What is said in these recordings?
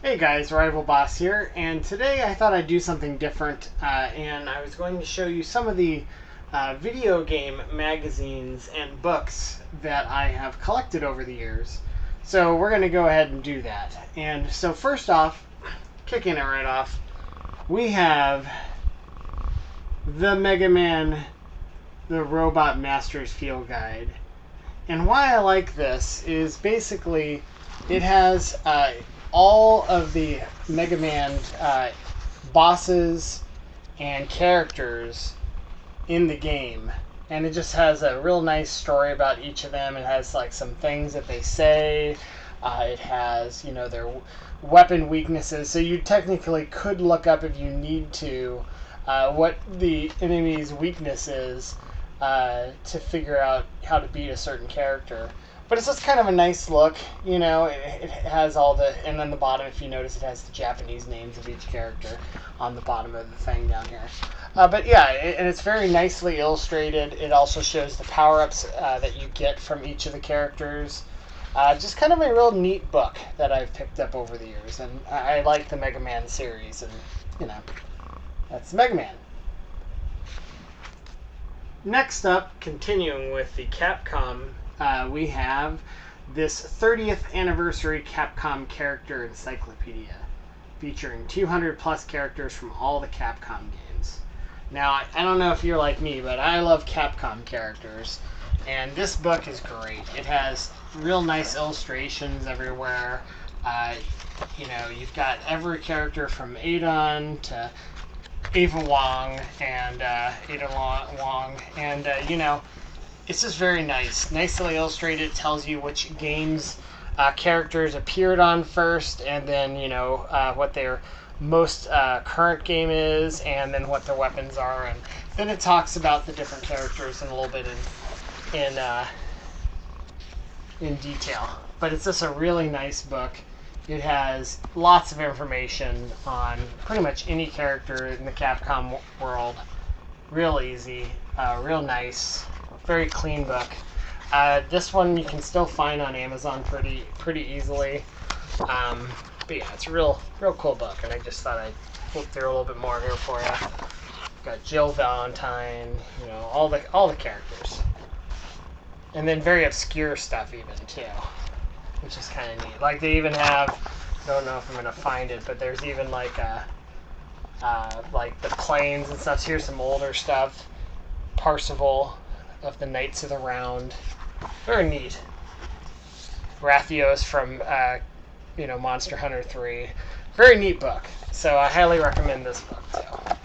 Hey guys, Rival Boss here, and today I thought I'd do something different, and I was going to show you some of the video game magazines and books that I have collected over the years. So we're going to go ahead and do that. And so first off, kicking it right off, we have the MegaMan, the Robot Master's Field Guide. And why I like this is basically it has all of the Mega Man bosses and characters in the game, and it just has a real nice story about each of them. It has like some things that they say. It has their weapon weaknesses, so you technically could look up if you need to what the enemy's weakness is to figure out how to beat a certain character. But it's just kind of a nice look, it has all the, and then the bottom, if you notice, it has the Japanese names of each character on the bottom of the thing down here. But yeah, and it's very nicely illustrated. It also shows the power-ups that you get from each of the characters. Just kind of a real neat book that I've picked up over the years, and I like the Mega Man series, and that's Mega Man. Next up, continuing with the Capcom, we have this 30th anniversary Capcom character encyclopedia featuring 200 plus characters from all the Capcom games. Now, I don't know if you're like me, but I love Capcom characters, and this book is great. It has real nice illustrations everywhere. You've got every character from Adon to Ava Wong and Ada Wong, and it's just very nice, nicely illustrated. It tells you which games characters appeared on first, and then what their most current game is, and then what their weapons are, and then it talks about the different characters in a little bit in detail. But it's just a really nice book. It has lots of information on pretty much any character in the Capcom world. Real easy, real nice, very clean book. This one you can still find on Amazon pretty easily. But yeah, it's a real cool book, and I just thought I'd flip through a little bit more here for you. Got Jill Valentine, all the characters, and then very obscure stuff even too, which is kind of neat. Like they even have, I don't know if I'm gonna find it, but there's even like the planes and stuff. So here's some older stuff. Parsifal of the Knights of the Round, very neat. Rathios from Monster Hunter 3, very neat book. So I highly recommend this book too.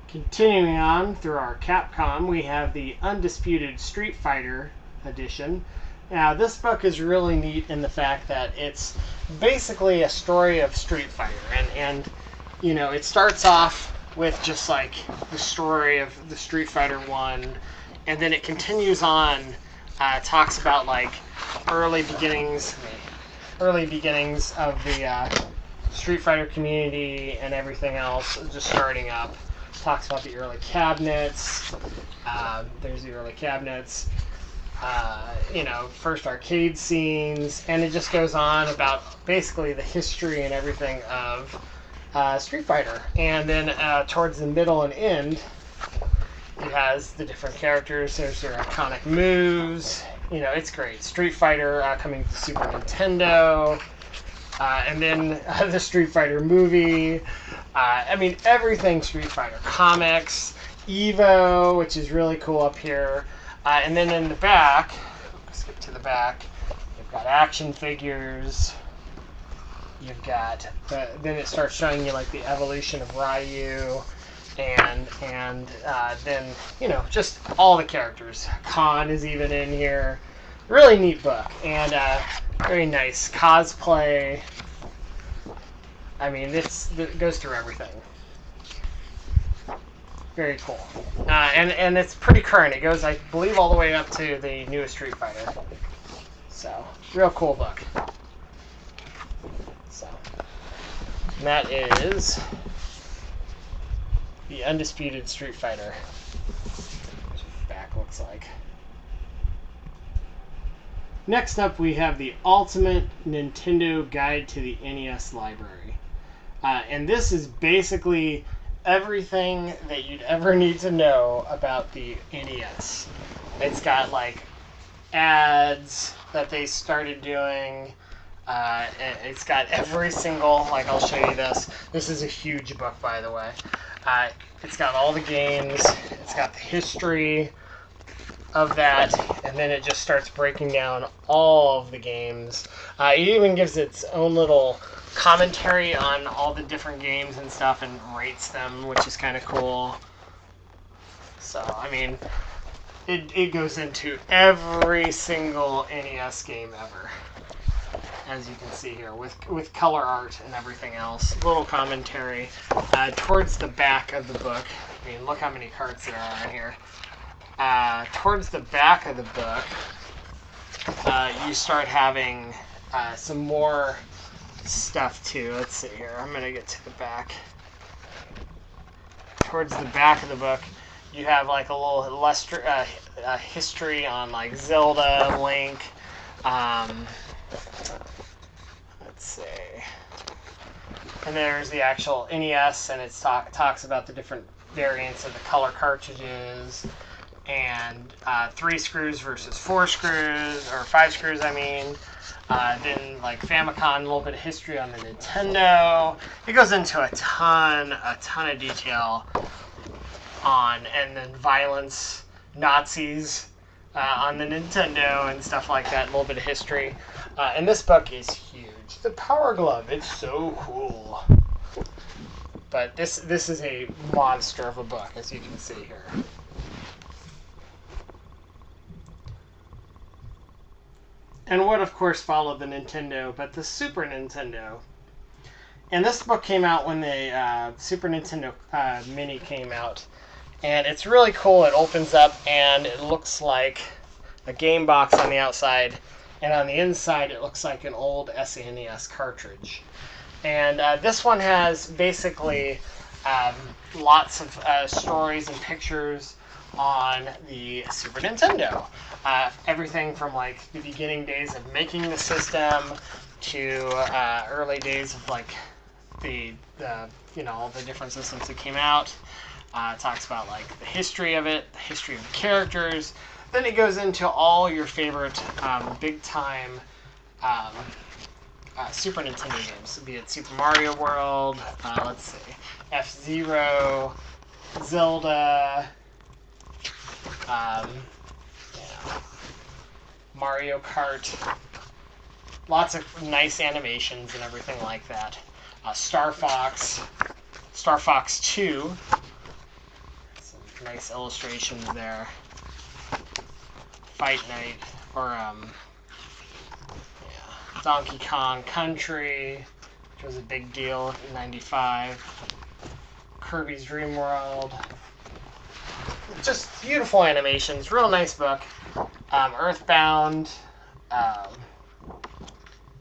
Continuing on through our Capcom, we have the Undisputed Street Fighter edition. Now, this book is really neat in the fact that it's basically a story of Street Fighter, and it starts off with just like the story of the Street Fighter 1, and then it continues on, talks about like early beginnings of the Street Fighter community and everything else, just starting up. Talks about the early cabinets. There's the early cabinets. First arcade scenes, and it just goes on about basically the history and everything of Street Fighter. And then towards the middle and end, it has the different characters. There's their iconic moves. It's great. Street Fighter coming to Super Nintendo, and then the Street Fighter movie. Everything Street Fighter. Comics, Evo, which is really cool up here. And then in the back, skip to the back, you've got action figures. You've got, then it starts showing you like the evolution of Ryu, and then, just all the characters. Khan is even in here. Really neat book, and very nice cosplay. It goes through everything. Very cool. And it's pretty current. It goes, I believe, all the way up to the newest Street Fighter. So, real cool book. So, and that is the Undisputed Street Fighter. What the back looks like. Next up, we have the Ultimate Nintendo Guide to the NES Library. And this is basically everything that you'd ever need to know about the NES. It's got like ads that they started doing. It's got every single, like I'll show you this. This is a huge book, by the way. It's got all the games. It's got the history of that, and then it just starts breaking down all of the games. It even gives its own little commentary on all the different games and stuff and rates them, which is kind of cool. So, I mean, it goes into every single NES game ever, as you can see here, with color art and everything else. Little commentary. Towards the back of the book, I mean, look how many cards there are in here. Towards the back of the book, you start having some more stuff too. Let's see here. I'm going to get to the back. Towards the back of the book, you have like a little history on like Zelda, Link. Let's see. And there's the actual NES, and it talks about the different variants of the color cartridges. And 3 screws versus 4 screws, or 5 screws, I mean. Then, like, Famicom, a little bit of history on the Nintendo. It goes into a ton of detail on, and then violence, Nazis on the Nintendo and stuff like that, a little bit of history. And this book is huge. The Power Glove, it's so cool. But this is a monster of a book, as you can see here. And what, of course, followed the Nintendo, but the Super Nintendo. And this book came out when the Super Nintendo Mini came out. And it's really cool. It opens up, and it looks like a game box on the outside. And on the inside, it looks like an old SNES cartridge. And this one has basically lots of stories and pictures on the Super Nintendo. Everything from like the beginning days of making the system to early days of like the all the different systems that came out. It talks about like the history of it, the history of the characters. Then it goes into all your favorite big time Super Nintendo games, be it Super Mario World, let's see, F-Zero, Zelda, Mario Kart, lots of nice animations and everything like that. Star Fox 2, some nice illustrations there. Fight Night, or Donkey Kong Country, which was a big deal in '95. Kirby's Dream World. Just beautiful animations, real nice book. Earthbound,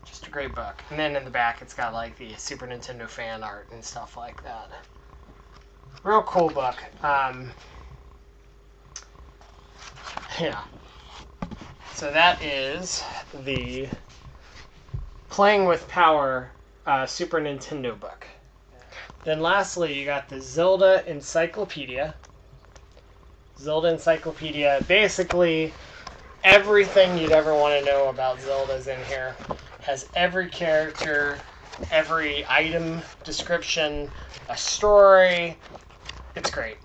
just a great book. And then in the back, it's got like the Super Nintendo fan art and stuff like that. Real cool book. Yeah. So that is the Playing with Power Super Nintendo book. Then lastly, you got the Zelda Encyclopedia. Zelda Encyclopedia, basically everything you'd ever want to know about Zelda's in here. Has every character, every item description, a story. It's great.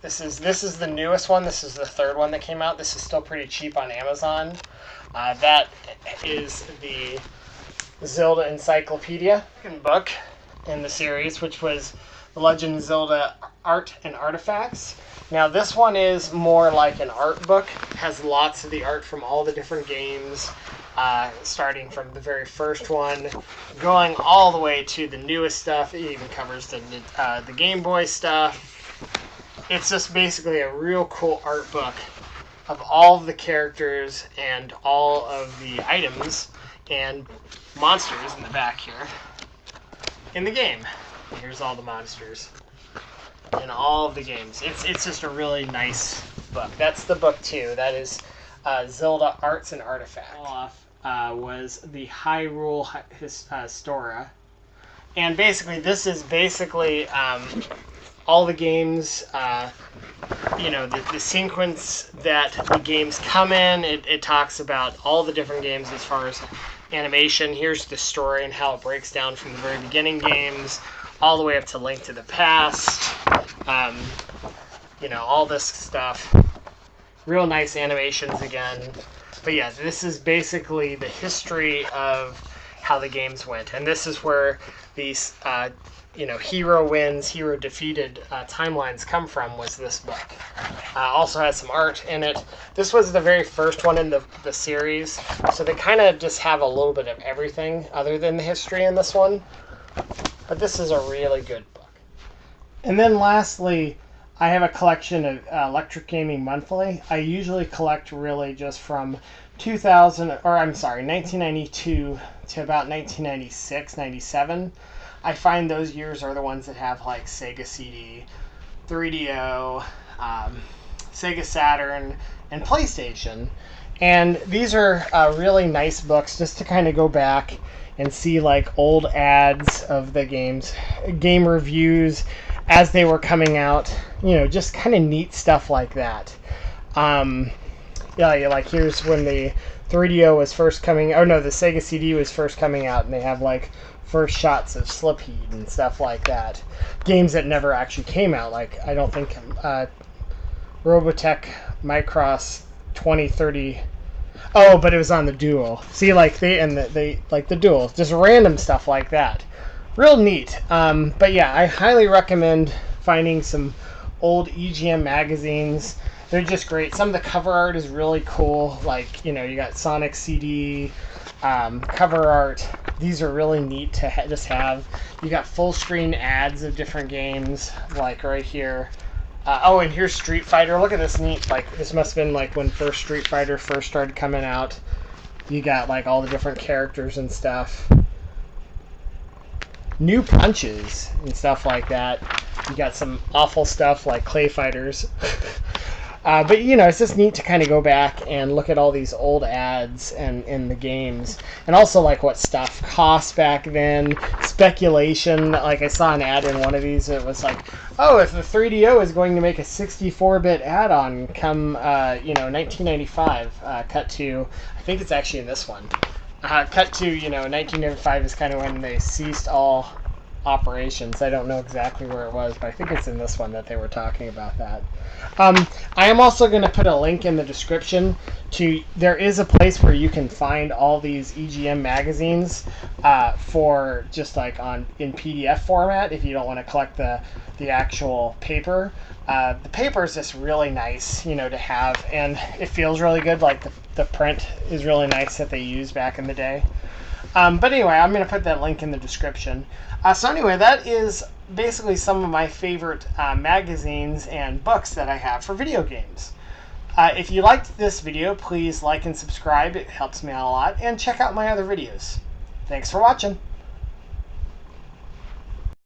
This is the newest one. This is the third one that came out. This is still pretty cheap on Amazon. That is the Zelda Encyclopedia book in the series, which was The Legend of Zelda Art and Artifacts. Now this one is more like an art book. It has lots of the art from all the different games, starting from the very first one, going all the way to the newest stuff. It even covers the Game Boy stuff. It's just basically a real cool art book of all of the characters and all of the items and monsters in the back here in the game. Here's all the monsters in all of the games. It's just a really nice book. That's the book 2. That is Zelda Arts and Artifacts. was the Hyrule Historia. And basically, this is basically all the games, the sequence that the games come in. It talks about all the different games as far as animation. Here's the story and how it breaks down from the very beginning games all the way up to Link to the Past. All this stuff. Real nice animations again. But yeah, this is basically the history of how the games went. And this is where these, hero wins, hero defeated timelines come from, was this book. Also has some art in it. This was the very first one in the series, so they kind of just have a little bit of everything other than the history in this one. But this is a really good book. And then lastly, I have a collection of Electric Gaming Monthly. I usually collect really just from 1992 to about 1996, 97. I find those years are the ones that have like Sega CD, 3DO, Sega Saturn, and PlayStation. And these are really nice books just to kind of go back and see like old ads of the games, game reviews as they were coming out, just kind of neat stuff like that. Like here's when the 3DO was first coming, the Sega CD was first coming out, and they have like first shots of Slipheed and stuff like that. Games that never actually came out, like I don't think Robotech Micros 2030. Oh, but it was on the Dual. See, like they like the Dual, just random stuff like that. Real neat. But yeah, I highly recommend finding some old EGM magazines. They're just great. Some of the cover art is really cool. Like, you got Sonic CD, cover art. These are really neat to just have. You got full screen ads of different games, like right here. And here's Street Fighter. Look at this neat, like, this must have been like when first Street Fighter first started coming out. You got like all the different characters and stuff. New punches and stuff like that. You got some awful stuff like Clay Fighters. But it's just neat to kind of go back and look at all these old ads and in the games, and also like what stuff cost back then. Speculation. Like I saw an ad in one of these. It was like, oh, if the 3DO is going to make a 64-bit add-on come 1995. Cut to, I think it's actually in this one. Cut to 1995 is kind of when they ceased all operations. I don't know exactly where it was, but I think it's in this one that they were talking about that. I am also going to put a link in the description to, there is a place where you can find all these EGM magazines for just like in PDF format if you don't want to collect the actual paper. The paper is just really nice, to have, and it feels really good. Like the print is really nice that they used back in the day. But anyway, I'm going to put that link in the description. So anyway, that is basically some of my favorite magazines and books that I have for video games. If you liked this video, please like and subscribe. It helps me out a lot. And check out my other videos. Thanks for watching.